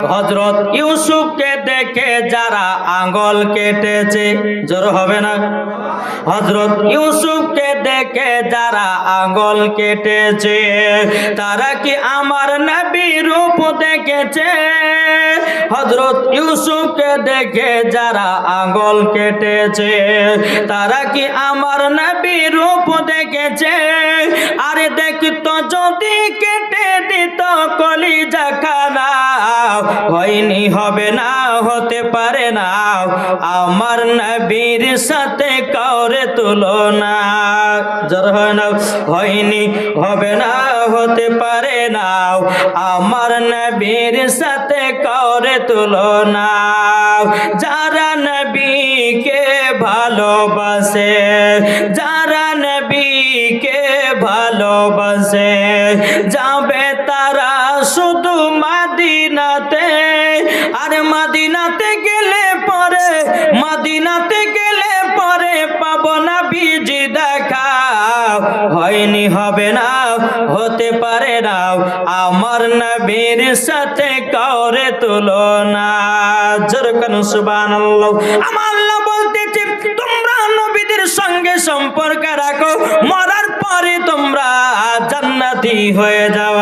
হযরত ইউসুফকে দেখে যারা আঙ্গুল কেটেছে, জোর হবে না? হযরত ইউসুফকে দেখে যারা আঙ্গুল কেটেছে তারা কি আমার নবী রূপ দেখেছে? হযরত ইউসুফকে দেখে যারা আঙ্গুল কেটেছে তারা কি আমার নবী রূপ দেখেছে? আরে দেখতো যদি কেটে দিত কলিজা খানা, হয়নি, হবে না, হতে পারে না আমার নবীর সাথে কাউরে তুলনা। জোর হয় না? হয়নি, হবে না, হতে পারে না আমার নবীর সাথে কাউরে তুলনা। যারা নবীকে ভালোবাসে, যারা নবীকে ভালোবাসে যাবে তারা শুধু মদিনাতে। আর মদিনাতে গেলে পরে, মদিনাতে গেলে পরে পাবো না বিজি দেখা। হয়নি, হবে না, হতে পারে না আমার নবীর সাথে কাউরে তুলনা। যেরকম সুবহানাল্লাহ। আমার আল্লাহ বলতেছে তোমরা নবীদের সঙ্গে সম্পর্ক রাখো, মরার পরে তোমরা জান্নাতি হয়ে যাও।